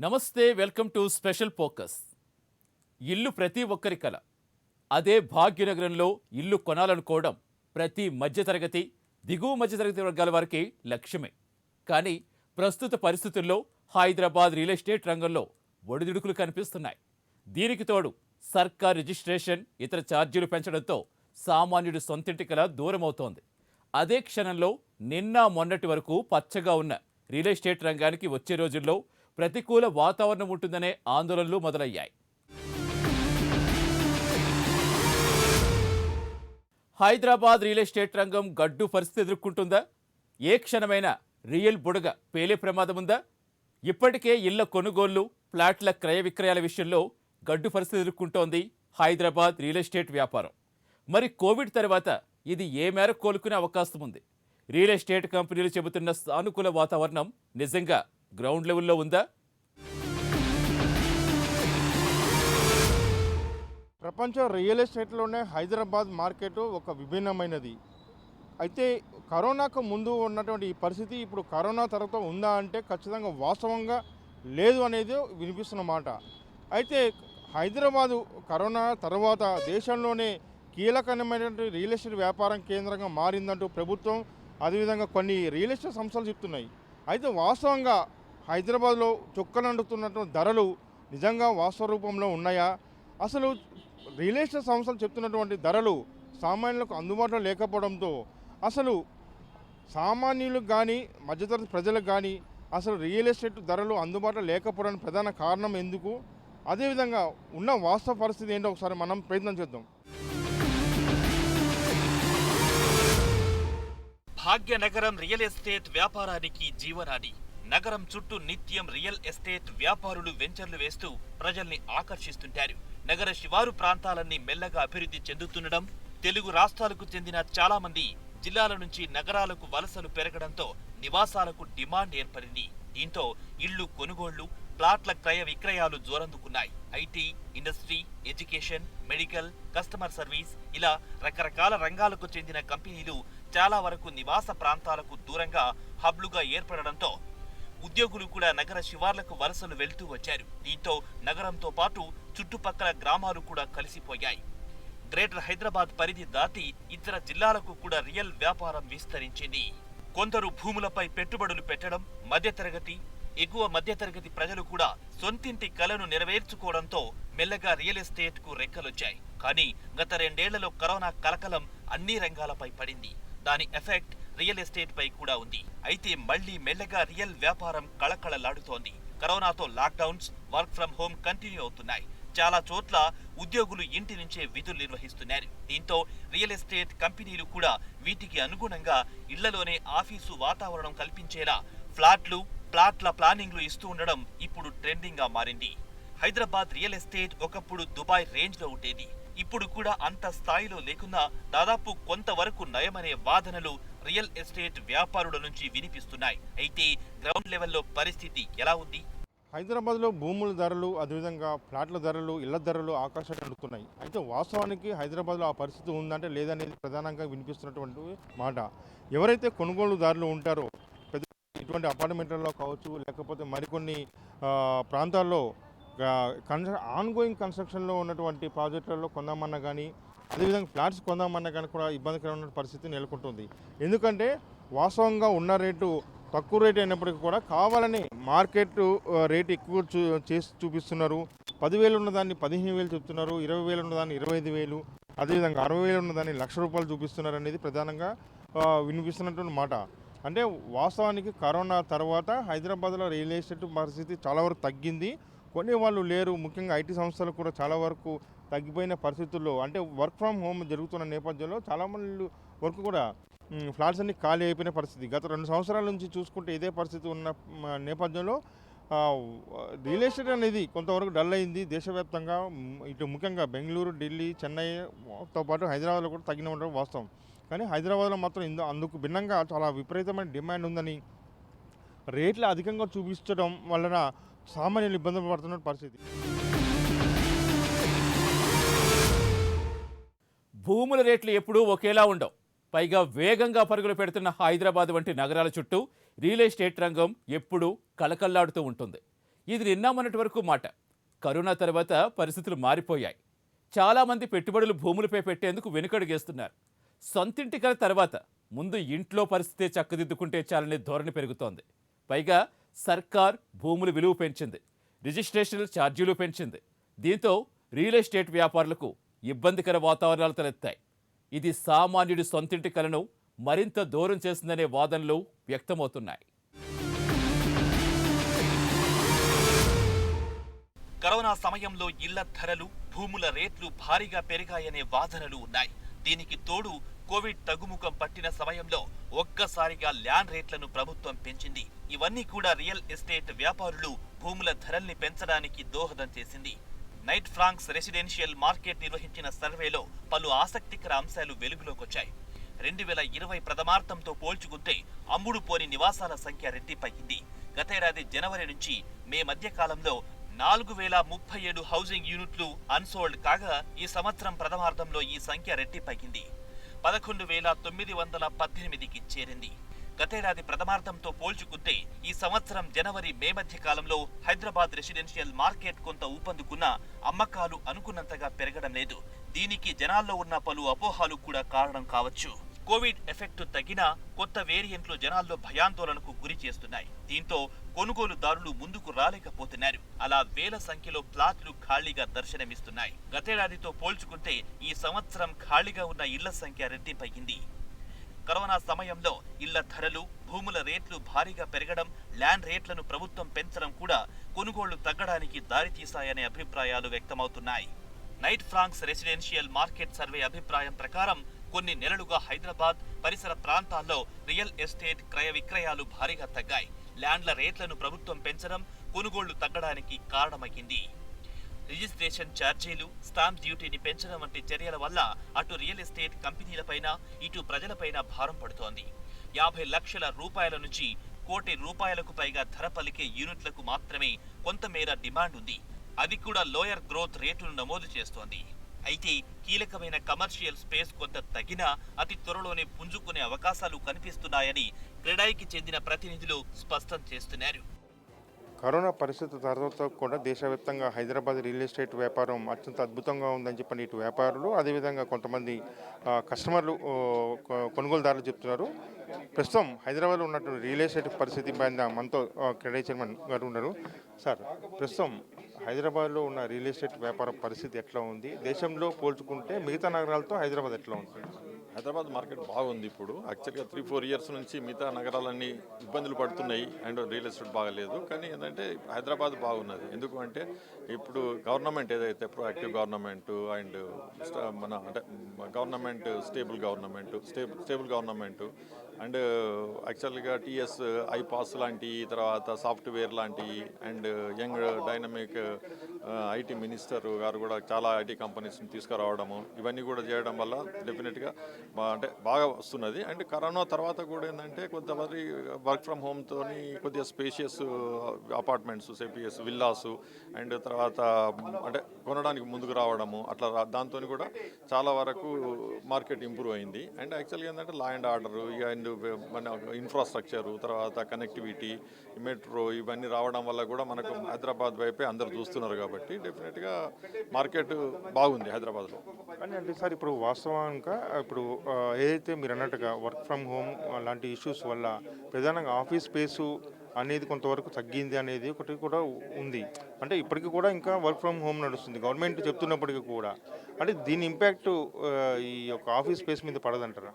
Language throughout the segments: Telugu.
నమస్తే, వెల్కమ్ టు స్పెషల్ ఫోకస్. ఇల్లు ప్రతి ఒక్కరి కల. అదే భాగ్యనగరంలో ఇల్లు కొనాలనుకోవడం ప్రతి మధ్యతరగతి, దిగువ మధ్యతరగతి వర్గాల వారికి లక్ష్యమే. కానీ ప్రస్తుత పరిస్థితుల్లో హైదరాబాద్ రియల్ ఎస్టేట్ రంగంలో ఒడిదుడుకులు కనిపిస్తున్నాయి. దీనికి తోడు సర్కార్ రిజిస్ట్రేషన్, ఇతర ఛార్జీలు పెంచడంతో సామాన్యుడి సొంతింటి కల దూరమవుతోంది. అదే క్షణంలో నిన్న మొన్నటి వరకు పచ్చగా ఉన్న రియల్ ఎస్టేట్ రంగానికి వచ్చే రోజుల్లో ప్రతికూల వాతావరణం ఉంటుందనే ఆందోళనలు మొదలయ్యాయి. హైదరాబాద్ రియల్ ఎస్టేట్ రంగం గడ్డు పరిస్థితి ఎదుర్కొంటుందా? ఏ క్షణమైనా రియల్ బుడగ పేలే ప్రమాదం ఉందా? ఇప్పటికే ఇళ్ల కొనుగోళ్లు, ఫ్లాట్ల క్రయ విక్రయాల విషయంలో గడ్డు పరిస్థితి ఎదుర్కొంటోంది హైదరాబాద్ రియల్ ఎస్టేట్ వ్యాపారం. మరి కోవిడ్ తర్వాత ఇది ఏ మేర కోలుకునే అవకాశం ఉంది? రియల్ ఎస్టేట్ కంపెనీలు చెబుతున్న సానుకూల వాతావరణం నిజంగా గ్రౌండ్ లెవెల్లో ఉందా? ప్రపంచ రియల్ ఎస్టేట్లోనే హైదరాబాద్ మార్కెట్ ఒక విభిన్నమైనది. అయితే కరోనాకు ముందు ఉన్నటువంటి ఈ పరిస్థితి ఇప్పుడు కరోనా తర్వాత ఉందా అంటే ఖచ్చితంగా వాస్తవంగా లేదు అనేది వినిపిస్తున్న మాట. అయితే హైదరాబాదు కరోనా తర్వాత దేశంలోనే కీలకమైనటువంటి రియల్ ఎస్టేట్ వ్యాపారం కేంద్రంగా మారిందంటూ ప్రభుత్వం, అదేవిధంగా కొన్ని రియల్ ఎస్టేట్ సంస్థలు చెప్తున్నాయి. అయితే వాస్తవంగా హైదరాబాద్లో చుక్కనండుతున్నటువంటి ధరలు నిజంగా వాస్తవ రూపంలో ఉన్నాయా? అసలు రియల్ ఎస్టేట్ సంస్థలు చెప్తున్నటువంటి ధరలు సామాన్యులకు అందుబాటులో లేకపోవడంతో అసలు సామాన్యులకు కానీ మధ్యతరగతి ప్రజలకు కానీ అసలు రియల్ ఎస్టేట్ ధరలు అందుబాటులో లేకపోవడానికి ప్రధాన కారణం ఎందుకు? అదేవిధంగా ఉన్న వాస్తవ పరిస్థితి ఏంటో ఒకసారి మనం ప్రయత్నం చేద్దాం. భాగ్యనగరం రియల్ ఎస్టేట్ వ్యాపారానికి జీవనాడి. నగరం చుట్టూ నిత్యం రియల్ ఎస్టేట్ వ్యాపారులు వెంచర్లు వేస్తూ ప్రజల్ని ఆకర్షిస్తుంటారు. నగర శివారు ప్రాంతాలన్నీ మెల్లగా అభివృద్ధి చెందుతుండడం, తెలుగు రాష్ట్రాలకు చెందిన చాలా మంది జిల్లాల నుంచి నగరాలకు వలసలు పెరగడంతో నివాసాలకు డిమాండ్ ఏర్పడింది. దీంతో ఇళ్లు కొనుగోళ్లు, ప్లాట్ల క్రయ విక్రయాలు జోరందుకున్నాయి. IT, industry, education, medical, customer service ఇలా రకరకాల రంగాలకు చెందిన కంపెనీలు చాలా వరకు నివాస ప్రాంతాలకు దూరంగా హబ్లుగా ఏర్పడడంతో ఉద్యోగులు కూడా నగర శివార్లకు వలసలు వెళ్తూ వచ్చారు. దీంతో నగరంతో పాటు చుట్టుపక్కల గ్రామాలు కూడా కలిసిపోయాయి. గ్రేటర్ హైదరాబాద్ పరిధి దాటి ఇతర జిల్లాలకు కూడా రియల్ వ్యాపారం విస్తరించింది. కొందరు భూములపై పెట్టుబడులు పెట్టడం, మధ్యతరగతి, ఎగువ మధ్యతరగతి ప్రజలు కూడా సొంతింటి కలను నెరవేర్చుకోవడంతో మెల్లగా రియల్ ఎస్టేట్ కు రెక్కలొచ్చాయి. కానీ గత 2 ఏళ్లలో కరోనా కలకలం అన్ని రంగాలపై పడింది. దాని ఎఫెక్ట్ రియల్ ఎస్టేట్ పై కూడా ఉంది. అయితే మళ్లీ మెల్లగా రియల్ వ్యాపారం కళకళలాడుతోంది. కరోనాతో lockdowns, work from home continue అవుతున్నాయి. చాలా చోట్ల ఉద్యోగులు ఇంటి నుంచే విధులు నిర్వహిస్తున్నారు. దీంతో రియల్ ఎస్టేట్ కంపెనీలు కూడా వీటికి అనుగుణంగా ఇళ్లలోనే ఆఫీసు వాతావరణం కల్పించేలా ప్లాట్ల ప్లానింగ్లు ఇస్తూ ఉండడం ఇప్పుడు ట్రెండింగ్ గా మారింది. హైదరాబాద్ రియల్ ఎస్టేట్ ఒకప్పుడు దుబాయ్ రేంజ్ లో ఉండేది. ఇప్పుడు కూడా అంత స్థాయిలో లేకున్నా దాదాపు కొంతవరకు నయమనే వాదనలు రియల్ ఎస్టేట్ వ్యాపారుల నుంచి వినిపిస్తున్నాయి. అయితే గ్రౌండ్ లెవెల్లో పరిస్థితి ఎలా ఉంది? హైదరాబాద్లో భూముల ధరలు, అదేవిధంగా ఫ్లాట్ల ధరలు, ఇళ్ల ధరలు ఆకాశాన్ని అందుతున్నాయి. అయితే వాస్తవానికి హైదరాబాద్లో ఆ పరిస్థితి ఉందంటే లేదనేది ప్రధానంగా వినిపిస్తున్నటువంటి మాట. ఎవరైతే కొనుగోలుదారులు ఉంటారో పెద్ద ఇటువంటి అపార్ట్మెంట్లలో కావచ్చు, లేకపోతే మరికొన్ని ప్రాంతాల్లో ఆన్గోయింగ్ కన్స్ట్రక్షన్లో ఉన్నటువంటి ప్రాజెక్టులలో కొందామన్నా కానీ, అదేవిధంగా ఫ్లాట్స్ కొందామన్నా కానీ కూడా ఇబ్బందికరమైన పరిస్థితి నెలకొంటుంది. ఎందుకంటే వాస్తవంగా ఉన్న రేటు తక్కువ రేటు అయినప్పటికీ కూడా కావాలని మార్కెట్ రేటు ఎక్కువ చేసి చూపిస్తున్నారు. 10,000 ఉన్నదాన్ని 15,000 చెప్తున్నారు, 20,000 ఉన్నదాన్ని 25,000, అదేవిధంగా 60,000 ఉన్నదాన్ని ₹1,00,000 చూపిస్తున్నారు అనేది ప్రధానంగా వినిపిస్తున్నటువంటి మాట. అంటే వాస్తవానికి కరోనా తర్వాత హైదరాబాద్లో రియల్ ఎస్టేట్ పరిస్థితి చాలా వరకు తగ్గింది. కొనే వాళ్ళు లేరు. ముఖ్యంగా ఐటీ సంస్థలు కూడా చాలా వరకు తగ్గిపోయిన పరిస్థితుల్లో, అంటే వర్క్ ఫ్రమ్ హోమ్ జరుగుతున్న నేపథ్యంలో చాలామంది వరకు కూడా ఫ్లాట్స్ అన్ని ఖాళీ అయిపోయిన పరిస్థితి. గత 2 సంవత్సరాల నుంచి చూసుకుంటే ఇదే పరిస్థితి ఉన్న నేపథ్యంలో రియల్ ఎస్టేట్ అనేది కొంతవరకు డల్ అయింది దేశవ్యాప్తంగా. ఇటు ముఖ్యంగా బెంగళూరు, ఢిల్లీ, చెన్నైతో పాటు హైదరాబాద్లో కూడా తగ్గిన ఉండడం వాస్తవం. కానీ హైదరాబాద్లో మాత్రం అందుకు భిన్నంగా చాలా విపరీతమైన డిమాండ్ ఉందని రేట్లు అధికంగా చూపించడం వలన సామాన్యులు ఇబ్బందులు పడుతున్న పరిస్థితి. భూముల రేట్లు ఎప్పుడూ ఒకేలా ఉండవు. పైగా వేగంగా పరుగులు పెడుతున్న హైదరాబాద్ వంటి నగరాల చుట్టూ రియల్ ఎస్టేట్ రంగం ఎప్పుడూ కలకల్లాడుతూ ఉంటుంది. ఇది నిన్నామన్నటి వరకు మాట. కరోనా తర్వాత పరిస్థితులు మారిపోయాయి. చాలామంది పెట్టుబడులు భూములపై పెట్టేందుకు వెనుకడుగేస్తున్నారు. సొంతింటి కల తర్వాత ముందు ఇంట్లో పరిస్థితి చక్కదిద్దుకుంటే చాలనే ధోరణి పెరుగుతోంది. పైగా సర్కార్ భూముల విలువ పెంచింది, రిజిస్ట్రేషన్ ఛార్జీలు పెంచింది. దీంతో రియల్ ఎస్టేట్ వ్యాపారులకు ఇబ్బందికర వాతావరణాలు తలెత్తాయి. ఇది సామాన్యుడి సొంతింటి కలను మరింత దూరం చేస్తుందనే వాదనలు వ్యక్తమవుతున్నాయి. కరోనా సమయంలో ఇళ్ల ధరలు, భూముల రేట్లు భారీగా పెరిగాయనే వాదనలు ఉన్నాయి. దీనికి తోడు కోవిడ్ తగ్గుముఖం పట్టిన సమయంలో ఒక్కసారిగా ల్యాండ్ రేట్లను ప్రభుత్వం పెంచింది. ఇవన్నీ కూడా రియల్ ఎస్టేట్ వ్యాపారులు భూముల ధరల్ని పెంచడానికి దోహదం చేసింది. నైట్ ఫ్రాంక్స్ రెసిడెన్షియల్ మార్కెట్ నిర్వహించిన సర్వేలో పలు ఆసక్తికర అంశాలు వెలుగులోకొచ్చాయి. 2020 ప్రథమార్థంతో పోల్చుకుంటే అమ్ముడు పోని నివాసాల సంఖ్య రెట్టింపయింది. గతేడాది జనవరి నుంచి మే మధ్య కాలంలో 4037 హౌసింగ్ యూనిట్లు అన్సోల్డ్ కాగా ఈ సంవత్సరం ప్రథమార్థంలో ఈ సంఖ్య రెట్టింపయింది. 11,918కి చేరింది. గతేడాది ప్రథమార్థంతో పోల్చుకుంటే ఈ సంవత్సరం జనవరి మే మధ్య కాలంలో హైదరాబాద్ రెసిడెన్షియల్ మార్కెట్ కొంత ఊపందుకున్న అమ్మకాలు అనుకున్నంతగా పెరగడం లేదు. దీనికి జనాల్లో ఉన్న పలు అపోహాలు కూడా కారణం కావచ్చు. కోవిడ్ ఎఫెక్ట్ తగ్గినా కొత్త వేరియంట్లు జనాల్లో భయాందోళనకు గురి చేస్తున్నాయి. దీంతో కొనుగోలుదారులు ముందుకు రాలేకపోతున్నారు. అలా వేల సంఖ్యలో ప్లాట్లు ఖాళీగా దర్శనమిస్తున్నాయి. గతేడాదితో పోల్చుకుంటే ఈ సంవత్సరం ఖాళీగా ఉన్న ఇళ్ల సంఖ్య రెట్టింపయింది. కరోనా సమయంలో ఇళ్ల ధరలు, భూముల రేట్లు భారీగా పెరగడం, ల్యాండ్ రేట్లను ప్రభుత్వం పెంచడం కూడా కొనుగోళ్లు తగ్గడానికి దారితీశాయనే అభిప్రాయాలు వ్యక్తమవుతున్నాయి. Knight Frank's residential market survey అభిప్రాయం ప్రకారం కొన్ని నెలలుగా హైదరాబాద్ పరిసర ప్రాంతాల్లో రియల్ ఎస్టేట్ క్రయ విక్రయాలు భారీగా తగ్గాయి. ల్యాండ్ల రేట్లను ప్రభుత్వం పెంచడం కొనుగోళ్లు తగ్గడానికి కారణమైంది. రిజిస్ట్రేషన్ ఛార్జీలు, స్టాంప్ డ్యూటీని పెంచడం వంటి చర్యల వల్ల అటు రియల్ ఎస్టేట్ కంపెనీలపైన, ఇటు ప్రజలపైన భారం పడుతోంది. 50 లక్షల రూపాయల నుంచి ₹1,00,00,000 పైగా ధర పలికే యూనిట్లకు మాత్రమే కొంతమేర డిమాండ్ ఉంది. అది కూడా లోయర్ గ్రోత్ రేటును నమోదు చేస్తోంది. అయితే కీలకమైన కమర్షియల్ స్పేస్ కొంత తగ్గినా అతి త్వరలోనే పుంజుకునే అవకాశాలు కనిపిస్తున్నాయని క్రెడాయికి చెందిన ప్రతినిధులు స్పష్టం చేస్తున్నారు. కరోనా పరిస్థితి తర్వాత కూడా దేశవ్యాప్తంగా హైదరాబాద్ రియల్ ఎస్టేట్ వ్యాపారం అత్యంత అద్భుతంగా ఉందని చెప్పని ఇటు వ్యాపారులు, అదేవిధంగా కొంతమంది కస్టమర్లు, కొనుగోలుదారులు చెప్తున్నారు. ప్రస్తుతం హైదరాబాద్లో ఉన్నటువంటి రియల్ ఎస్టేట్ పరిస్థితి పైన మనతో క్రెడాయి చైర్మన్ గారు ఉన్నారు. సార్, ప్రస్తుతం హైదరాబాద్లో ఉన్న రియల్ ఎస్టేట్ వ్యాపార పరిస్థితి ఎట్లా ఉంది? దేశంలో పోల్చుకుంటే మిగతా నగరాలతో హైదరాబాద్ ఎట్లా ఉంది? హైదరాబాద్ మార్కెట్ బాగుంది. ఇప్పుడు యాక్చువల్గా 3-4 ఇయర్స్ నుంచి మిగతా నగరాలన్నీ ఇబ్బందులు పడుతున్నాయి అండ్ రియల్ ఎస్టేట్ బాగలేదు. కానీ ఏంటంటే హైదరాబాద్ బాగున్నది. ఎందుకు అంటే ఇప్పుడు గవర్నమెంట్ ఏదైతే ప్రొయాక్టివ్ గవర్నమెంట్ అండ్ మన అంటే గవర్నమెంట్ స్టేబుల్ గవర్నమెంట్ అండ్ యాక్చువల్గా టీఎస్ ఐపాస్ లాంటి, తర్వాత సాఫ్ట్వేర్ లాంటి and young dynamic IT minister గారు కూడా చాలా ఐటీ కంపెనీస్ని తీసుకురావడము, ఇవన్నీ కూడా చేయడం వల్ల డెఫినెట్గా అంటే బాగా వస్తున్నది. అండ్ కరోనా తర్వాత కూడా ఏంటంటే కొంతమంది వర్క్ ఫ్రమ్ హోమ్తో కొద్దిగా స్పేషియస్ అపార్ట్మెంట్స్, సేపియస్ విల్లాసు అండ్ తర్వాత అంటే కొనడానికి ముందుకు రావడము, అట్లా దాంతో కూడా చాలా వరకు మార్కెట్ ఇంప్రూవ్ అయింది. అండ్ యాక్చువల్గా ఏంటంటే లా అండ్ ఆర్డర్ అండ్ మన ఇన్ఫ్రాస్ట్రక్చరు, తర్వాత కనెక్టివిటీ, మెట్రో ఇవన్నీ రావడం వల్ల కూడా మనకు హైదరాబాద్ వైపే అందరు చూస్తున్నారు. కాబట్టి డెఫినెట్గా మార్కెట్ బాగుంది హైదరాబాద్లో. కానీ అంటే సార్, ఇప్పుడు వాస్తవంగా ఇప్పుడు ఏదైతే మీరు అన్నట్టుగా వర్క్ ఫ్రమ్ హోమ్ లాంటి ఇష్యూస్ వల్ల ప్రధానంగా ఆఫీస్ స్పేసు అనేది కొంతవరకు తగ్గింది అనేది ఒకటి కూడా ఉంది. అంటే ఇప్పటికీ కూడా ఇంకా వర్క్ ఫ్రమ్ హోమ్ నడుస్తుంది గవర్నమెంట్ చెప్తున్నప్పటికీ కూడా. అంటే దీని ఇంపాక్ట్ ఈ యొక్క ఆఫీస్ స్పేస్ మీద పడదంటారా?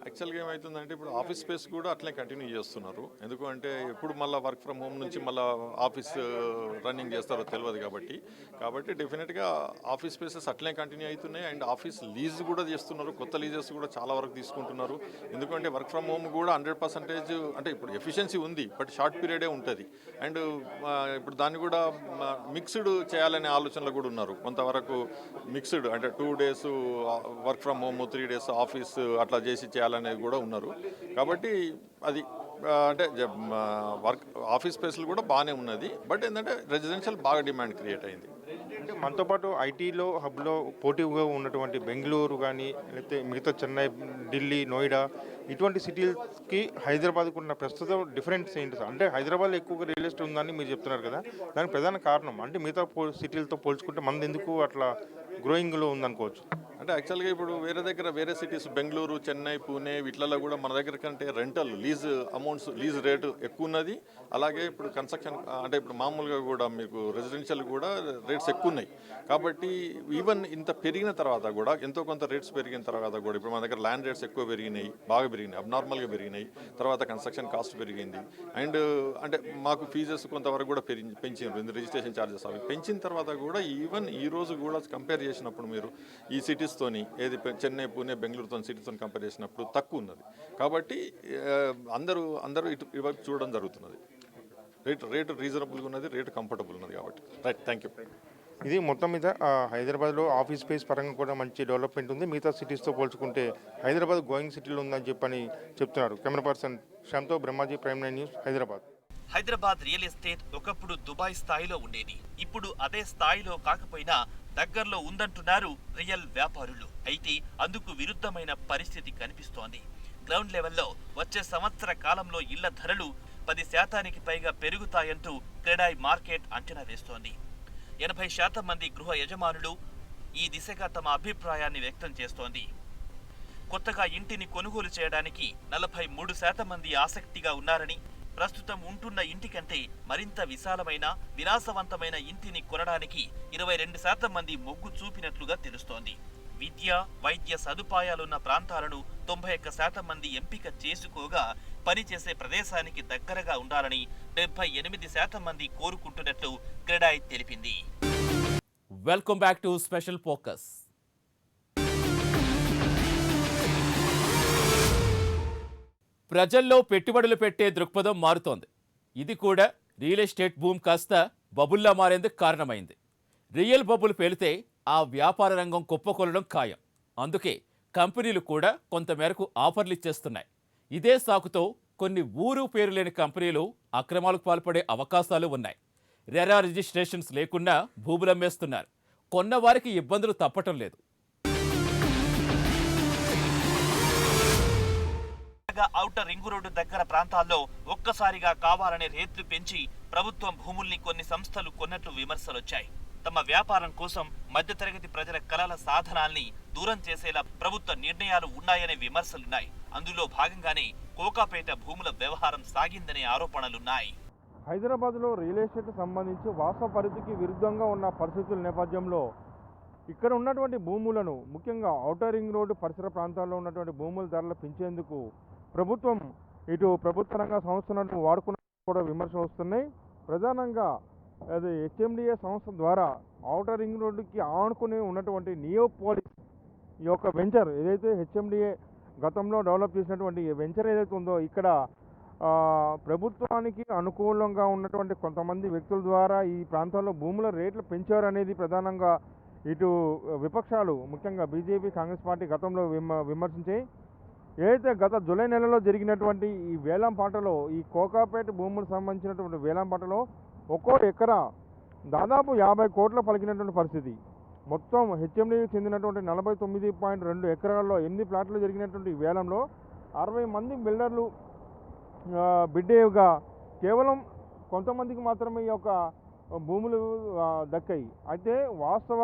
యాక్చువల్గా ఏమవుతుందంటే ఇప్పుడు ఆఫీస్ స్పేస్ కూడా అట్లే కంటిన్యూ చేస్తున్నారు. ఎందుకంటే ఎప్పుడు మళ్ళీ వర్క్ ఫ్రమ్ హోమ్ నుంచి మళ్ళీ ఆఫీస్ రన్నింగ్ చేస్తారో తెలియదు. కాబట్టి డెఫినెట్గా ఆఫీస్ స్పేసెస్ అట్లే కంటిన్యూ అవుతున్నాయి. అండ్ ఆఫీస్ లీజ్ కూడా చేస్తున్నారు, కొత్త లీజెస్ కూడా చాలా వరకు తీసుకుంటున్నారు. ఎందుకంటే వర్క్ ఫ్రమ్ హోమ్ కూడా 100% అంటే ఇప్పుడు ఎఫిషియన్సీ ఉంది, బట్ షార్ట్ పీరియడే ఉంటుంది. అండ్ ఇప్పుడు దాన్ని కూడా మిక్స్డ్ చేయాలనే ఆలోచనలు కూడా ఉన్నారు. కొంతవరకు మిక్స్డ్ అంటే 2 days work from home, 3 days office అట్లా చేసి చేయాలనేది కూడా ఉన్నారు. కాబట్టి అది అంటే వర్క్ ఆఫీస్ స్పేస్లు కూడా బాగానే ఉన్నది. బట్ ఏంటంటే రెసిడెన్షియల్ బాగా డిమాండ్ క్రియేట్ అయింది. అంటే మనతో పాటు ఐటీలో హబ్లో పోటీగా ఉన్నటువంటి బెంగళూరు కానీ, లేకపోతే మిగతా చెన్నై, ఢిల్లీ, నోయిడా ఇటువంటి సిటీస్కి హైదరాబాద్కు ఉన్న ప్రస్తుతం డిఫరెన్స్ ఏంటి సార్? అంటే హైదరాబాద్లో ఎక్కువగా రియల్ ఎస్టేట్ ఉందని మీరు చెప్తున్నారు కదా, దానికి ప్రధాన కారణం అంటే మిగతా సిటీలతో పోల్చుకుంటే మనది ఎందుకు అట్లా గ్రోయింగ్లో ఉందనుకోవచ్చు? అంటే యాక్చువల్గా ఇప్పుడు వేరే సిటీస్ బెంగళూరు, చెన్నై, పూణే వీటిలలో కూడా మన దగ్గర కంటే rental lease amounts lease rate ఎక్కువ ఉన్నది. అలాగే ఇప్పుడు కన్స్ట్రక్షన్ అంటే ఇప్పుడు మామూలుగా కూడా మీకు రెసిడెన్షియల్ కూడా రేట్స్ ఎక్కువ ఉన్నాయి. కాబట్టి ఈవెన్ ఇంత పెరిగిన తర్వాత కూడా ఎంతో కొంత రేట్స్ పెరిగిన తర్వాత కూడా ఇప్పుడు మన దగ్గర ల్యాండ్ రేట్స్ ఎక్కువ పెరిగినాయి, బాగా పెరిగినాయి, అబ్నార్మల్గా పెరిగినాయి. తర్వాత కన్స్ట్రక్షన్ కాస్ట్ పెరిగింది. అండ్ అంటే మాకు ఫీజెస్ కొంతవరకు కూడా పెంచారు, రిజిస్ట్రేషన్ ఛార్జెస్ అవి పెంచిన తర్వాత కూడా ఈవెన్ ఈ రోజు కూడా కంపేర్ చేసినప్పుడు మీరు ఈ సిటీస్తోని ఏది చెన్నై, పూణే, బెంగళూరుతో సిటీతో కంపేర్ చేసినప్పుడు తక్కువ ఉన్నది. కాబట్టి అందరూ ఇటు చూడడం జరుగుతున్నది. రేటు రీజనబుల్గా ఉన్నది, రేటు కంఫర్టబుల్ ఉన్నది. కాబట్టి రైట్, థ్యాంక్ యూ. ఇది మొత్తం మీద హైదరాబాద్లో ఆఫీస్ స్పేస్ పరంగా కూడా మంచి డెవలప్మెంట్ ఉంది. మిగతా సిటీస్తో పోల్చుకుంటే హైదరాబాద్ గోయింగ్ సిటీలో ఉందని చెప్పని చెప్తున్నారు. కెమెరా పర్సన్ శ్యామ్తో Brahmaji, prime 9 news, Hyderabad. Hyderabad real estate ఒకప్పుడు దుబాయ్ స్థాయిలో ఉండేది. ఇప్పుడు అదే స్థాయిలో కాకపోయినా దగ్గరలో ఉందంటున్నారు రియల్ వ్యాపారులు. అయితే అందుకు విరుద్ధమైన పరిస్థితి కనిపిస్తోంది. గ్రౌండ్ లెవెల్లో వచ్చే సంవత్సర కాలంలో ఇళ్ల ధరలు 10% పైగా పెరుగుతాయంటూ క్రెడాయ్ మార్కెట్ అంచనా వేస్తోంది. 80% మంది గృహ యజమానులు ఈ దిశగా తమ అభిప్రాయాన్ని వ్యక్తం చేస్తోంది. కొత్తగా ఇంటిని కొనుగోలు చేయడానికి 43% మంది ఆసక్తిగా ఉన్నారని, ప్రస్తుతం ఉంటున్న ఇంటి కంటే మరింత విశాలమైన విలాసవంతమైన ఇంటిని కొనడానికి 22% మంది మొగ్గు చూపినట్లుగా తెలుస్తోంది. విద్య, వైద్య సదుపాయాలున్న ప్రాంతాలను 91% మంది ఎంపిక చేసుకోగా, పనిచేసే ప్రదేశానికి దగ్గరగా ఉండాలని 78% మంది కోరుకుంటున్నట్లు క్రెడాయ్ తెలిపింది. Welcome back to special focus. ప్రజల్లో పెట్టుబడులు పెట్టే దృక్పథం మారుతోంది. ఇది కూడా రియల్ ఎస్టేట్ భూమి కాస్త బబుల్లా మారేందుకు కారణమైంది. రియల్ బబుల్ పేలితే ఆ వ్యాపార రంగం కుప్పకొలడం ఖాయం. అందుకే కంపెనీలు కూడా కొంతమేరకు ఆఫర్లు ఇచ్చేస్తున్నాయి. ఇదే సాకుతో కొన్ని ఊరు పేరు లేని కంపెనీలు అక్రమాలకు పాల్పడే అవకాశాలు ఉన్నాయి. రెరా రిజిస్ట్రేషన్స్ లేకుండా భూములు అమ్మేస్తున్నారు. కొన్నవారికి ఇబ్బందులు తప్పటం లేదు. ఔటర్ రింగ్ రోడ్డు దగ్గర ప్రాంతాల్లో ఒక్కసారిగా కావాలనే రేట్లు పెంచి ప్రభుత్వం భూముల్ని కొన్ని సంస్థలు కొన్నట్లు విమర్శలొచ్చాయి. తమ వ్యాపారం కోసం మధ్యతరగతి ప్రజల కలల సాధనాల్ని దూరం చేసేలా ప్రభుత్వ నిర్ణయాలు ఉన్నాయనే విమర్శలున్నాయి. అందులో భాగంగానే కోకాపేట భూముల వ్యవహారం సాగిందనే ఆరోపణలున్నాయి. హైదరాబాద్లో రియల్ ఎస్టేట్ సంబంధించి వాస్తవ పరిధికి విరుద్ధంగా ఉన్న పరిస్థితుల నేపథ్యంలో ఇక్కడ ఉన్నటువంటి భూములను, ముఖ్యంగా ఔటర్ రింగ్ రోడ్డు పరిసర ప్రాంతాల్లో ఉన్నటువంటి భూముల ధరలు పెంచేందుకు ప్రభుత్వం ప్రభుత్వ రంగ సంస్థలను వాడుకున్న కూడా విమర్శలు వస్తున్నాయి. ప్రధానంగా అది హెచ్ఎండిఏ సంస్థ ద్వారా ఔటర్ రింగ్ రోడ్డుకి ఆనుకుని ఉన్నటువంటి నియోపోలిస్ ఈ యొక్క వెంచర్ ఏదైతే హెచ్ఎండిఏ గతంలో డెవలప్ చేసినటువంటి వెంచర్ ఏదైతే ఉందో, ఇక్కడ ప్రభుత్వానికి అనుకూలంగా ఉన్నటువంటి కొంతమంది వ్యక్తుల ద్వారా ఈ ప్రాంతాల్లో భూముల రేట్లు పెంచారు అనేది ప్రధానంగా ఇటు విపక్షాలు, ముఖ్యంగా బీజేపీ, కాంగ్రెస్ పార్టీ గతంలో విమర్శించాయి. ఏదైతే గత జూలై నెలలో జరిగినటువంటి ఈ వేలంపాటలో, ఈ కోకాపేట భూములకు సంబంధించినటువంటి వేలంపాటలో ఒక్కో ఎకరా దాదాపు 50 కోట్ల పలికినటువంటి పరిస్థితి. మొత్తం హెచ్ఎండీకి చెందినటువంటి 49.2 ఎకరాల్లో 8 ప్లాట్లు జరిగినటువంటి వేలంలో 60 మంది బిల్డర్లు బిడ్డేగా కేవలం కొంతమందికి మాత్రమే ఈ యొక్క భూములు దక్కాయి. అయితే వాస్తవ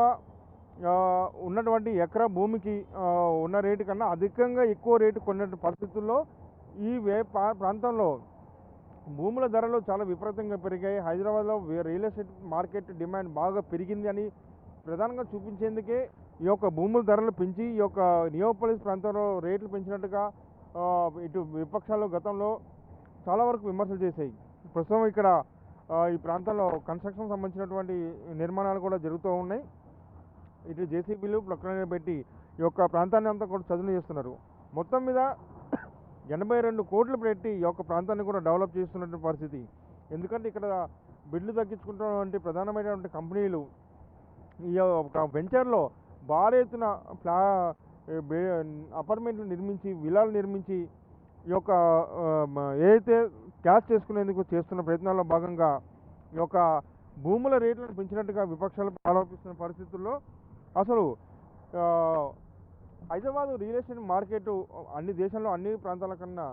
ఉన్నటువంటి ఎకరా భూమికి ఉన్న రేటు కన్నా అధికంగా ఎక్కువ రేటు కొన్న పరిస్థితుల్లో ఈ ప్రాంతంలో భూముల ధరలు చాలా విపరీతంగా పెరిగాయి. హైదరాబాద్లో రియల్ ఎస్టేట్ మార్కెట్ డిమాండ్ బాగా పెరిగింది అని ప్రధానంగా చూపించేందుకే ఈ యొక్క భూముల ధరలు పెంచి ఈ యొక్క నియోపోలిస్ ప్రాంతంలో రేట్లు పెంచినట్టుగా ఇటు విపక్షాలు గతంలో చాలా వరకు విమర్శలు చేశాయి. ప్రస్తుతం ఇక్కడ ఈ ప్రాంతంలో కన్స్ట్రక్షన్ సంబంధించినటువంటి నిర్మాణాలు కూడా జరుగుతూ ఉన్నాయి. ఇటు జేసీబీలు ప్రక్కన పెట్టి ఈ యొక్క ప్రాంతాన్ని అంతా కూడా చదును చేస్తున్నారు. మొత్తం మీద 82 కోట్లు పెట్టి ఈ యొక్క ప్రాంతాన్ని కూడా డెవలప్ చేస్తున్నటువంటి పరిస్థితి. ఎందుకంటే ఇక్కడ బిడ్లు తగ్గించుకుంటున్నటువంటి ప్రధానమైనటువంటి కంపెనీలు ఈ యొక్క వెంచర్లో భారీ ఎత్తున అపార్ట్మెంట్లు నిర్మించి, విలాలు నిర్మించి ఈ యొక్క ఏదైతే క్యాష్ చేసుకునేందుకు చేస్తున్న ప్రయత్నాల్లో భాగంగా ఈ యొక్క భూముల రేట్లను పెంచినట్టుగా విపక్షాలు ఆరోపిస్తున్న పరిస్థితుల్లో అసలు హైదరాబాద్ రియల్ ఎస్టేట్ మార్కెట్ అన్ని దేశంలో అన్ని ప్రాంతాల కన్నా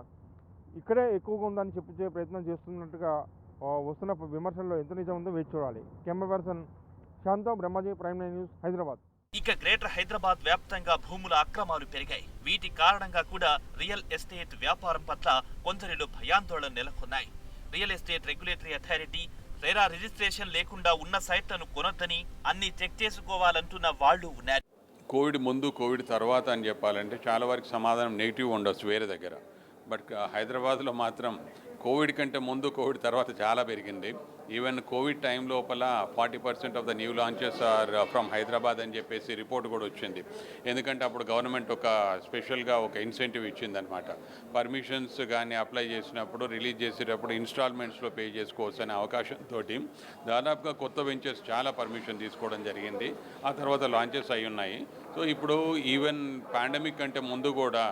ఇక్కడే ఎక్కువగా ఉందని చెప్పే ప్రయత్నం చేస్తున్నట్టుగా వస్తున్న విమర్శల్లో ఎంత నిజం ఉందో వేచి చూడాలి. కెమెరా పర్సన్ శాంతో బ్రహ్మాజీ, ప్రైమ్ 9 న్యూస్, హైదరాబాద్. ఇక గ్రేటర్ హైదరాబాద్ వ్యాప్తంగా భూముల అక్రమాలు పెరిగాయి. వీటి కారణంగా కూడా రియల్ ఎస్టేట్ వ్యాపారం పట్ల కొందరిలో భయాందోళన నెలకొన్నాయి. Real estate regulatory authority RERA registration లేకుండా ఉన్న సైట్లను కొనొద్దని అన్ని చెక్ చేసుకోవాలంటున్న వాళ్ళు ఉన్నారు. కోవిడ్ ముందు కోవిడ్ తర్వాత అని చెప్పాలంటే చాలా వరకు సమాధానం నెగిటివ్ ఉండొచ్చు వేరే దగ్గర. బట్ హైదరాబాద్లో మాత్రం కోవిడ్ కంటే ముందు కోవిడ్ తర్వాత చాలా పెరిగింది. ఈవెన్ కోవిడ్ టైం లోపల 40% of the new launches are from Hyderabad అని చెప్పేసి రిపోర్ట్ కూడా వచ్చింది. ఎందుకంటే అప్పుడు గవర్నమెంట్ ఒక స్పెషల్గా ఒక ఇన్సెంటివ్ ఇచ్చిందనమాట. పర్మిషన్స్ కానీ అప్లై చేసినప్పుడు రిలీజ్ చేసేటప్పుడు ఇన్స్టాల్మెంట్స్లో పే చేసుకోవచ్చు అనే అవకాశంతో దాదాపుగా కొత్త వెంచర్స్ చాలా పర్మిషన్ తీసుకోవడం జరిగింది. ఆ తర్వాత లాంచెస్ అయి ఉన్నాయి. సో ఇప్పుడు ఈవెన్ పాండమిక్ కంటే ముందు కూడా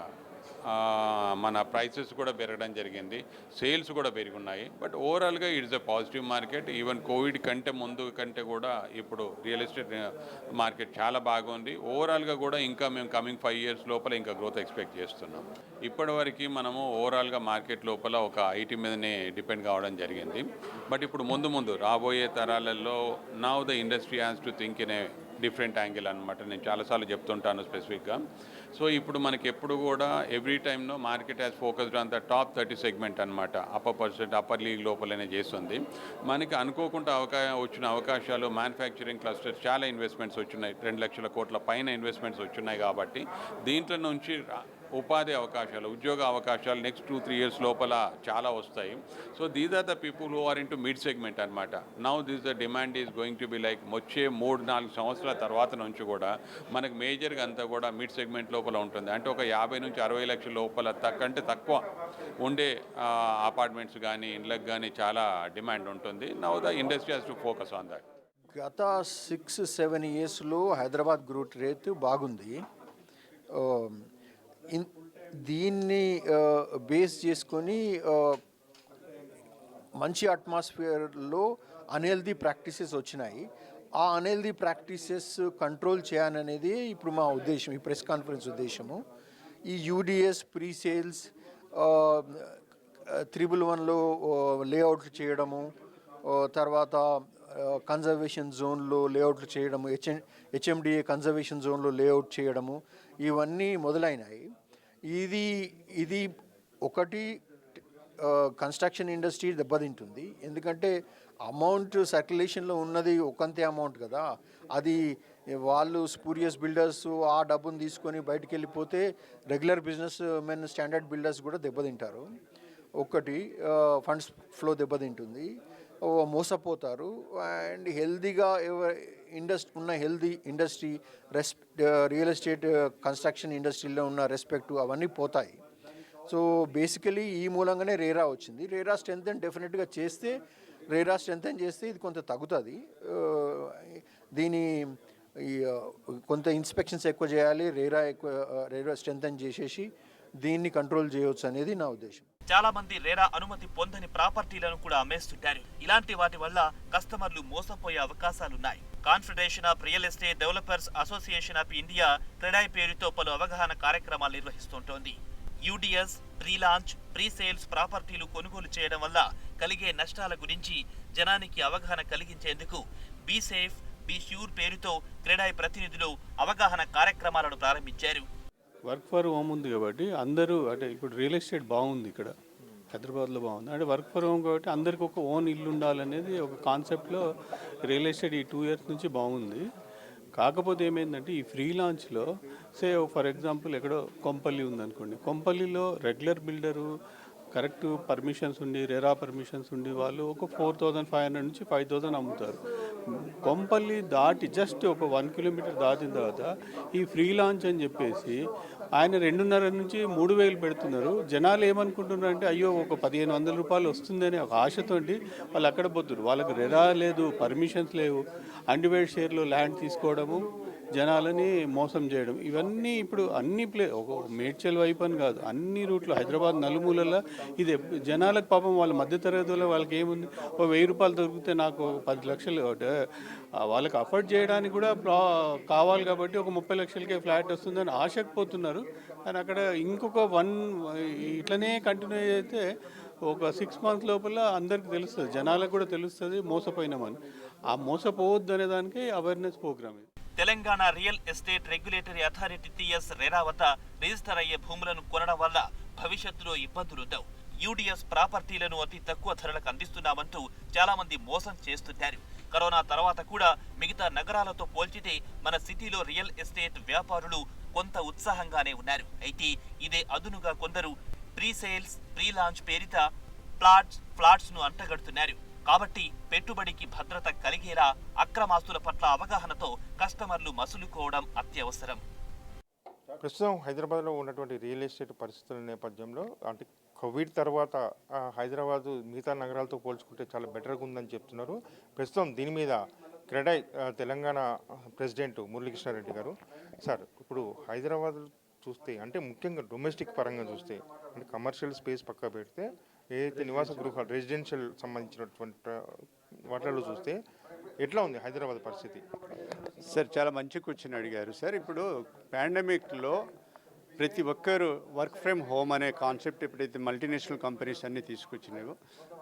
మన ప్రైసెస్ కూడా పెరగడం జరిగింది, సేల్స్ కూడా పెరుగున్నాయి. బట్ ఓవరాల్గా it's a positive market. Even Covid కంటే ముందు కంటే కూడా ఇప్పుడు రియల్ ఎస్టేట్ మార్కెట్ చాలా బాగుంది. ఓవరాల్గా కూడా ఇంకా మేము కమింగ్ 5 years లోపల ఇంకా గ్రోత్ ఎక్స్పెక్ట్ చేస్తున్నాం. ఇప్పటివరకు మనము ఓవరాల్గా మార్కెట్ లోపల ఒక ఐటీ మీదనే డిపెండ్ కావడం జరిగింది. బట్ ఇప్పుడు ముందు రాబోయే తరాలలో now the industry has to think in a different angle అనమాట. నేను చాలాసార్లు చెప్తుంటాను స్పెసిఫిక్గా. సో ఇప్పుడు మనకి ఎప్పుడు కూడా ఎవ్రీ టైమ్లో market has focused on the top 30 segment అనమాట. అప్పర్ లీగ్ లోపలనే చేస్తుంది. మనకి అనుకోకుండా వచ్చిన అవకాశాలు మ్యానుఫ్యాక్చరింగ్ క్లస్టర్స్ చాలా ఇన్వెస్ట్మెంట్స్ వచ్చినాయి. 2 లక్షల కోట్ల పైన ఇన్వెస్ట్మెంట్స్ వచ్చినాయి. కాబట్టి దీంట్లో నుంచి ఉపాధి అవకాశాలు, ఉద్యోగ అవకాశాలు నెక్స్ట్ 2-3 years లోపల చాలా వస్తాయి. So these are the people who are into mid segment అనమాట. Now this the demand is going to be like వచ్చే 3-4 సంవత్సరాల తర్వాత నుంచి కూడా మనకు మేజర్గా అంతా కూడా మిడ్ సెగ్మెంట్ లోపల ఉంటుంది. అంటే ఒక 50 నుంచి 60 లక్షల లోపల కంటే తక్కువ ఉండే అపార్ట్మెంట్స్ కానీ ఇండ్లకు కానీ చాలా డిమాండ్ ఉంటుంది. Now the industry has to focus on that. గత 6-7 yearsలో హైదరాబాద్ గ్రోత్ రేట్ బాగుంది. దీన్ని బేస్ చేసుకొని మంచి అట్మాస్ఫియర్లో అన్హెల్దీ ప్రాక్టీసెస్ వచ్చినాయి. ఆ అన్హెల్దీ ప్రాక్టీసెస్ కంట్రోల్ చేయాలనేది ఇప్పుడు మా ఉద్దేశం, ఈ ప్రెస్ కాన్ఫరెన్స్ ఉద్దేశము. ఈ యూడిఎస్ ప్రీ సేల్స్ 111లో లేఅవుట్లు చేయడము, తర్వాత కన్జర్వేషన్ జోన్లో లేఅవుట్లు చేయడము, హెచ్ఎండిఏ కన్జర్వేషన్ జోన్లో లేఅవుట్ చేయడము, ఇవన్నీ మొదలైనాయి. ఇది ఒకటి కన్స్ట్రక్షన్ ఇండస్ట్రీ దెబ్బతింటుంది. ఎందుకంటే అమౌంట్ సర్క్యులేషన్లో ఉన్నది ఒకంతే అమౌంట్ కదా. అది వాళ్ళు స్పూరియస్ బిల్డర్స్ ఆ డబ్బును తీసుకొని బయటికి వెళ్ళిపోతే regular business men standard builders కూడా దెబ్బతింటారు. ఒకటి ఫండ్స్ ఫ్లో దెబ్బతింటుంది, మోసపోతారు. అండ్ హెల్దీగా healthy industry real estate construction ఇండస్ట్రీలో ఉన్న రెస్పెక్ట్ అవన్నీ పోతాయి. సో బేసికలీ ఈ మూలంగానే రేరా వచ్చింది. రేరా డెఫినెట్గా చేస్తే ఇది కొంత తగ్గుతుంది. కొంత ఇన్స్పెక్షన్స్ ఎక్కువ చేయాలి, రేరా స్ట్రెంథెన్ చేసేసి దీన్ని కంట్రోల్ చేయవచ్చు అనేది నా ఉద్దేశం. చాలా మంది రేరా అనుమతి పొందని ప్రాపర్టీలను కూడా అమ్మేస్తుంటారు. ఇలాంటి వాటి వల్ల కస్టమర్లు మోసపోయే అవకాశాలున్నాయి. Confederation of real estate developers association of India CREDAI పేరుతో పలు అవగాహన కార్యక్రమాలు నిర్వహిస్తుంటోంది. UDS, pre launch, pre sales ప్రాపర్టీలు కొనుగోలు చేయడం వల్ల కలిగే నష్టాల గురించి జనానికి అవగాహన కలిగించేందుకు బీ సేఫ్ బీ ష్యూర్ పేరుతో క్రెడాయ్ ప్రతినిధులు అవగాహన కార్యక్రమాలను ప్రారంభించారు. వర్క్ ఫర్ హోమ్ ఉంది కాబట్టి అందరూ, అంటే ఇప్పుడు రియల్ ఎస్టేట్ బాగుంది ఇక్కడ హైదరాబాద్లో బాగుంది. అంటే వర్క్ ఫర్ హోమ్ కాబట్టి అందరికి ఒక ఓన్ ఇల్లు ఉండాలనేది ఒక కాన్సెప్ట్లో రియల్ ఎస్టేట్ ఈ 2 years నుంచి బాగుంది. కాకపోతే ఏమైందంటే ఈ ఫ్రీ లాంచ్లో ఫర్ ఎగ్జాంపుల్ ఎక్కడో కొంపల్లి ఉందనుకోండి, కొంపల్లిలో రెగ్యులర్ బిల్డరు కరెక్ట్ పర్మిషన్స్ ఉండి రెరా పర్మిషన్స్ ఉండి వాళ్ళు ఒక 4,500 నుంచి 5,000 అమ్ముతారు. కొంపల్లి దాటి జస్ట్ ఒక 1 kilometer దాటిన తర్వాత ఈ ఫ్రీ లాంచ్ అని చెప్పేసి ఆయన 2,500 నుంచి 3,000 పెడుతున్నారు. జనాలు ఏమనుకుంటున్నారు అంటే అయ్యో ఒక 1,500 రూపాయలు వస్తుందని ఒక ఆశతోటి వాళ్ళు అక్కడ పోతున్నారు. వాళ్ళకి రెరా లేదు, పర్మిషన్స్ లేవు, అన్డివైడ్ షేర్లో ల్యాండ్ తీసుకోవడము, జనాలని మోసం చేయడం, ఇవన్నీ ఇప్పుడు అన్ని ఒక మేడ్చల్ వైపు అని కాదు, అన్ని రూట్లో హైదరాబాద్ నలుమూలల్లో ఇది జనాలకు పాపం వాళ్ళ మధ్యతరగతిలో వాళ్ళకి ఏముంది, ఓ 1000 రూపాయలు దొరికితే నాకు 10 లక్షలు వాళ్ళకి అఫోర్డ్ చేయడానికి కూడా కావాలి కాబట్టి ఒక 30 లక్షలకే ఫ్లాట్ వస్తుందని ఆశకు పోతున్నారు. కానీ అక్కడ ఇంకొక ఇట్లనే కంటిన్యూ అయితే ఒక 6 months లోపల అందరికి తెలుస్తుంది, జనాలకు కూడా తెలుస్తుంది మోసపోయినామని. ఆ మోసపోవద్దు అనే దానికి అవేర్నెస్ ప్రోగ్రామ్ ఇది. Telangana real estate regulatory authority TS RERA వద్ద రిజిస్టర్ అయ్యే భూములను కొనడం వల్ల భవిష్యత్తులో ఇబ్బందులుండవు. యూడిఎస్ ప్రాపర్టీలను అతి తక్కువ ధరలకు అందిస్తున్నామంటూ చాలా మంది మోసం చేస్తుంటారు. కరోనా తర్వాత కూడా మిగతా నగరాలతో పోల్చితే మన సిటీలో రియల్ ఎస్టేట్ వ్యాపారులు కొంత ఉత్సాహంగానే ఉన్నారు. అయితే ఇదే అదునుగా కొందరు ప్రీ సేల్స్, ప్రీ లాంచ్ పేరిట ఫ్లాట్స్ ను అంటగడుతున్నారు. కాబట్టి పెట్టుబడికి భద్రత కలిగేలా అక్రమాస్తుల పట్ల అవగాహనతో కస్టమర్లు మసులుకోవడం అత్యవసరం. ప్రస్తుతం హైదరాబాద్లో ఉన్నటువంటి రియల్ ఎస్టేట్ పరిస్థితుల నేపథ్యంలో అంటే కోవిడ్ తర్వాత హైదరాబాదు మిగతా నగరాలతో పోల్చుకుంటే చాలా బెటర్గా ఉందని చెప్తున్నారు. ప్రస్తుతం దీని మీద క్రెడై తెలంగాణ ప్రెసిడెంట్ మురళీకృష్ణారెడ్డి గారు, సార్ ఇప్పుడు హైదరాబాద్ చూస్తే అంటే ముఖ్యంగా డొమెస్టిక్ పరంగా చూస్తే అంటే కమర్షియల్ స్పేస్ పక్క పెడితే ఏదైతే నివాస గృహాలు రెసిడెన్షియల్ సంబంధించినటువంటి వాటిలో చూస్తే ఎట్లా ఉంది హైదరాబాద్ పరిస్థితి? సార్ చాలా మంచి క్వశ్చన్ అడిగారు సార్. ఇప్పుడు పాండమిక్లో ప్రతి ఒక్కరు వర్క్ ఫ్రమ్ హోమ్ అనే కాన్సెప్ట్ ఎప్పుడైతే మల్టీనేషనల్ కంపెనీస్ అన్నీ తీసుకొచ్చినాయో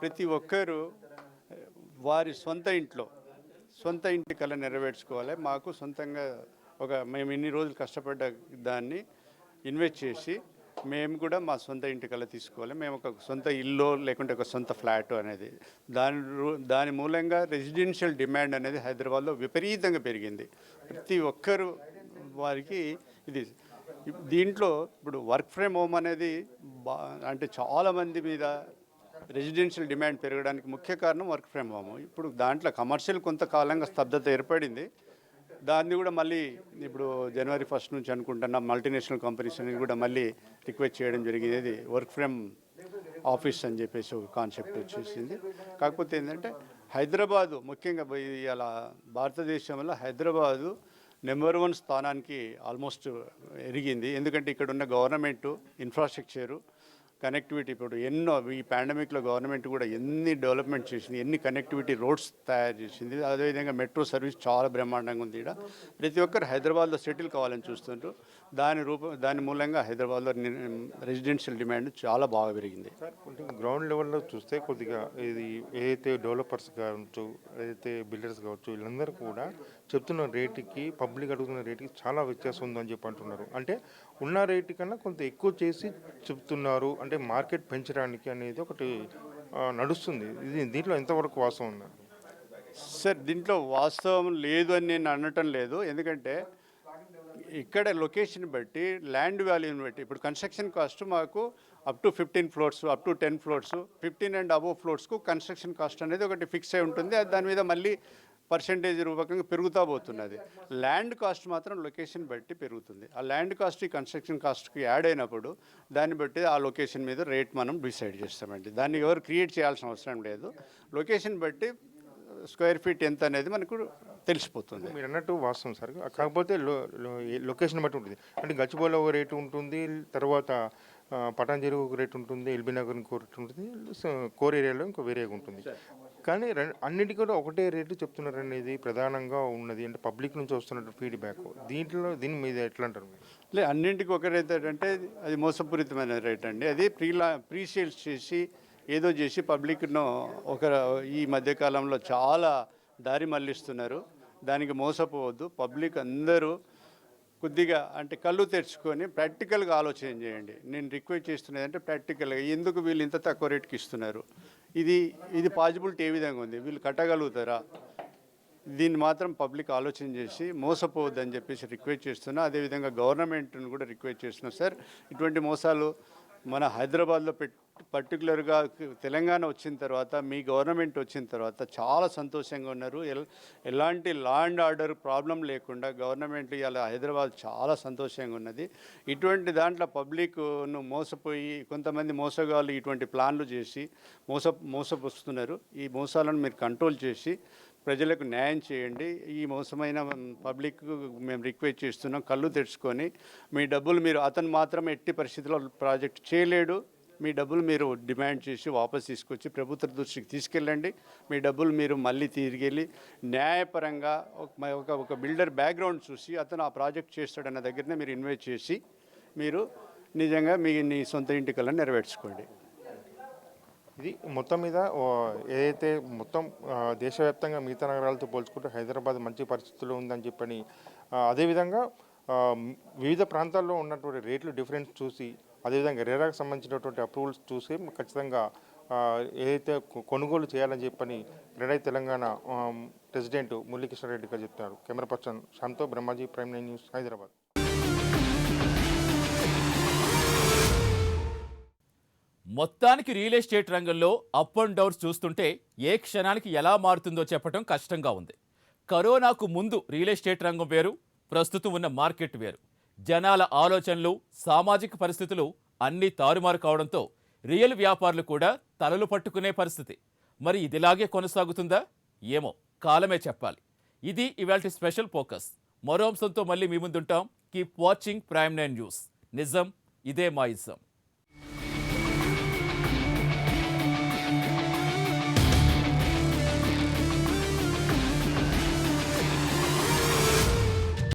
ప్రతి ఒక్కరు వారి సొంత ఇంటి కళ నెరవేర్చుకోవాలి. మాకు సొంతంగా మేము ఇన్ని రోజులు కష్టపడ్డ దాన్ని ఇన్వెస్ట్ చేసి మేము కూడా మా సొంత ఇంటి కళ తీసుకోవాలి, మేము ఒక సొంత ఇల్లు లేకుంటే ఒక సొంత ఫ్లాట్ అనేది. దాని మూలంగా రెసిడెన్షియల్ డిమాండ్ అనేది హైదరాబాద్లో విపరీతంగా పెరిగింది. ప్రతి ఒక్కరు వారికి ఇది దీంట్లో ఇప్పుడు వర్క్ ఫ్రమ్ హోమ్ అనేది అంటే చాలామంది మీద రెసిడెన్షియల్ డిమాండ్ పెరగడానికి ముఖ్య కారణం వర్క్ ఫ్రమ్ హోమ్. ఇప్పుడు దాంట్లో కమర్షియల్ కొంతకాలంగా స్తబ్దత ఏర్పడింది. దాన్ని కూడా మళ్ళీ ఇప్పుడు January 1 నుంచి అనుకుంటున్న మల్టీనేషనల్ కంపెనీస్ అని కూడా మళ్ళీ రిక్వెస్ట్ చేయడం జరిగింది. వర్క్ ఫ్రమ్ ఆఫీస్ అని చెప్పేసి ఒక కాన్సెప్ట్ వచ్చేసింది. కాకపోతే ఏంటంటే హైదరాబాదు ముఖ్యంగా ఇలా భారతదేశంలో హైదరాబాదు నెంబర్ 1 స్థానానికి ఆల్మోస్ట్ ఎరిగింది. ఎందుకంటే ఇక్కడ ఉన్న గవర్నమెంటు ఇన్ఫ్రాస్ట్రక్చరు కనెక్టివిటీ ఇప్పుడు ఎన్నో ఈ పాండమిక్లో గవర్నమెంట్ కూడా ఎన్ని డెవలప్మెంట్ చేసింది, ఎన్ని కనెక్టివిటీ రోడ్స్ తయారు చేసింది. అదేవిధంగా మెట్రో సర్వీస్ చాలా బ్రహ్మాండంగా ఉంది. ఇక్కడ ప్రతి ఒక్కరు హైదరాబాద్లో సెటిల్ కావాలని చూస్తుంటారు. దాని మూలంగా హైదరాబాద్లో రెసిడెన్షియల్ డిమాండ్ చాలా బాగా పెరిగింది. గ్రౌండ్ లెవెల్లో చూస్తే కొద్దిగా ఇది ఏదైతే డెవలపర్స్ కావచ్చు, ఏదైతే బిల్డర్స్ కావచ్చు, వీళ్ళందరూ కూడా చెప్తున్న రేటుకి పబ్లిక్ అడుగుతున్న రేటుకి చాలా వ్యత్యాసం ఉందని చెప్పి అంటున్నారు. అంటే ఉన్న రేటు కన్నా కొంత ఎక్కువ చేసి చెప్తున్నారు, అంటే మార్కెట్ పెంచడానికి అనేది ఒకటి నడుస్తుంది. దీంట్లో ఎంతవరకు వాస్తవం ఉంది సార్? దీంట్లో వాస్తవం లేదు అని నేను అనటం లేదు. ఎందుకంటే ఇక్కడ లొకేషన్ బట్టి ల్యాండ్ వాల్యూని బట్టి ఇప్పుడు కన్స్ట్రక్షన్ కాస్ట్ మాకు up to 15 floors, up to 10 floors, 15 and above ఫ్లోర్స్కు కన్స్ట్రక్షన్ కాస్ట్ అనేది ఒకటి ఫిక్స్ అయి ఉంటుంది. దాని మీద మళ్ళీ పర్సెంటేజ్ రూపకంగా పెరుగుతూ పోతున్నది. ల్యాండ్ కాస్ట్ మాత్రం లొకేషన్ బట్టి పెరుగుతుంది. ఆ ల్యాండ్ కాస్ట్ ఈ కన్స్ట్రక్షన్ కాస్ట్కి యాడ్ అయినప్పుడు దాన్ని బట్టి ఆ లొకేషన్ మీద రేట్ మనం డిసైడ్ చేస్తామండి. దాన్ని ఎవరు క్రియేట్ చేయాల్సిన అవసరం లేదు. లొకేషన్ బట్టి స్క్వేర్ ఫీట్ ఎంత అనేది మనకు తెలిసిపోతుంది. మీరు అన్నట్టు వాస్తవం సార్. కాకపోతే లొకేషన్ బట్టి ఉంటుంది. అంటే గచ్చిబౌలిలో ఒక రేటు ఉంటుంది, తర్వాత పటాన్చెరు ఒక రేటు ఉంటుంది, ఎల్బీ నగర్ ఇంకో రేటు ఉంటుంది, కోర్ ఏరియాలో ఇంకో వేరేగా ఉంటుంది. కానీ అన్నిటికీ కూడా ఒకటే రేటు చెప్తున్నారు అనేది ప్రధానంగా ఉన్నది. అంటే పబ్లిక్ నుంచి వస్తున్న ఫీడ్బ్యాక్ దీని మీద ఎట్లా అంటారు? అన్నింటికి ఒక రేట్ అంటే అది మోసపూరితమైన రేట్ అండి. అది ప్రీ సేల్స్ చేసి ఏదో చేసి పబ్లిక్ను ఈ మధ్యకాలంలో చాలా దారి మళ్ళిస్తున్నారు. దానికి మోసపోవద్దు. పబ్లిక్ అందరూ కొద్దిగా అంటే కళ్ళు తెరుచుకొని ప్రాక్టికల్గా ఆలోచన చేయండి. నేను రిక్వెస్ట్ చేస్తున్నది అంటే ప్రాక్టికల్గా ఎందుకు వీళ్ళు ఇంత తక్కువ రేటుకి ఇస్తున్నారు, ఇది పాజిబిలిటీ ఏ విధంగా ఉంది, వీళ్ళు కట్టగలుగుతారా, దీన్ని మాత్రం పబ్లిక్ ఆలోచన చేసి మోసపోవద్దని చెప్పేసి రిక్వెస్ట్ చేస్తున్నా. అదేవిధంగా గవర్నమెంట్ను కూడా రిక్వెస్ట్ చేస్తున్నా. సార్, ఇటువంటి మోసాలు మన హైదరాబాద్లో పర్టికులర్గా తెలంగాణ వచ్చిన తర్వాత, మీ గవర్నమెంట్ వచ్చిన తర్వాత చాలా సంతోషంగా ఉన్నారు. ఎలాంటి లా అండ్ ఆర్డర్ ప్రాబ్లం లేకుండా గవర్నమెంట్ ఇలా హైదరాబాద్ చాలా సంతోషంగా ఉన్నది. ఇటువంటి దాంట్లో పబ్లిక్ను మోసపోయి కొంతమంది మోసగాళ్ళు ఇటువంటి ప్లాన్లు చేసి మోసపోస్తున్నారు. ఈ మోసాలను మీరు కంట్రోల్ చేసి ప్రజలకు న్యాయం చేయండి. ఈ మోసమైన పబ్లిక్ మేము రిక్వెస్ట్ చేస్తున్నాం, కళ్ళు తెరుచుకొని మీ డబ్బులు మీరు, అతను మాత్రం ఎట్టి పరిస్థితుల్లో ప్రాజెక్ట్ చేయలేడు, మీ డబ్బులు మీరు డిమాండ్ చేసి వాపస్ తీసుకొచ్చి ప్రభుత్వ దృష్టికి తీసుకెళ్ళండి. మీ డబ్బులు మీరు మళ్ళీ తిరిగి న్యాయపరంగా ఒక బిల్డర్ బ్యాక్గ్రౌండ్ చూసి అతను ఆ ప్రాజెక్ట్ చేస్తాడన్న దగ్గరనే మీరు ఇన్వెస్ట్ చేసి మీరు నిజంగా మీ సొంత ఇంటి కళను నెరవేర్చుకోండి. ఇది మొత్తం మీద ఏదైతే మొత్తం దేశవ్యాప్తంగా మిగతా నగరాలతో పోల్చుకుంటే హైదరాబాద్ మంచి పరిస్థితుల్లో ఉందని చెప్పని, అదేవిధంగా వివిధ ప్రాంతాల్లో ఉన్నటువంటి రేట్లు డిఫరెన్స్ చూసి, అదేవిధంగా రేరాకు సంబంధించినటువంటి అప్రూవల్స్ చూసి ఖచ్చితంగా ఏదైతే కొనుగోలు చేయాలని చెప్పని క్రెడై తెలంగాణ ప్రెసిడెంట్ మురళీకృష్ణారెడ్డి గారు చెప్తున్నారు. కెమెరా పర్సన్ శ్యామ్తో బ్రహ్మాజీ, ప్రైమ్ 9 న్యూస్, హైదరాబాద్. మొత్తానికి రియల్ ఎస్టేట్ రంగంలో అప్ అండ్ డౌన్స్ చూస్తుంటే ఏ క్షణానికి ఎలా మారుతుందో చెప్పడం కష్టంగా ఉంది. కరోనాకు ముందు రియల్ ఎస్టేట్ రంగం వేరు, ప్రస్తుతం ఉన్న మార్కెట్ వేరు. జనాల ఆలోచనలు, సామాజిక పరిస్థితులు అన్నీ తారుమారు కావడంతో రియల్ వ్యాపారులు కూడా తలలు పట్టుకునే పరిస్థితి. మరి ఇదిలాగే కొనసాగుతుందా? ఏమో, కాలమే చెప్పాలి. ఇది ఇవాల్టి స్పెషల్ ఫోకస్. మరో అంశంతో మళ్ళీ మీ ముందుంటాం. Keep watching prime 9 news. నిజం ఇదే మా ఇజం.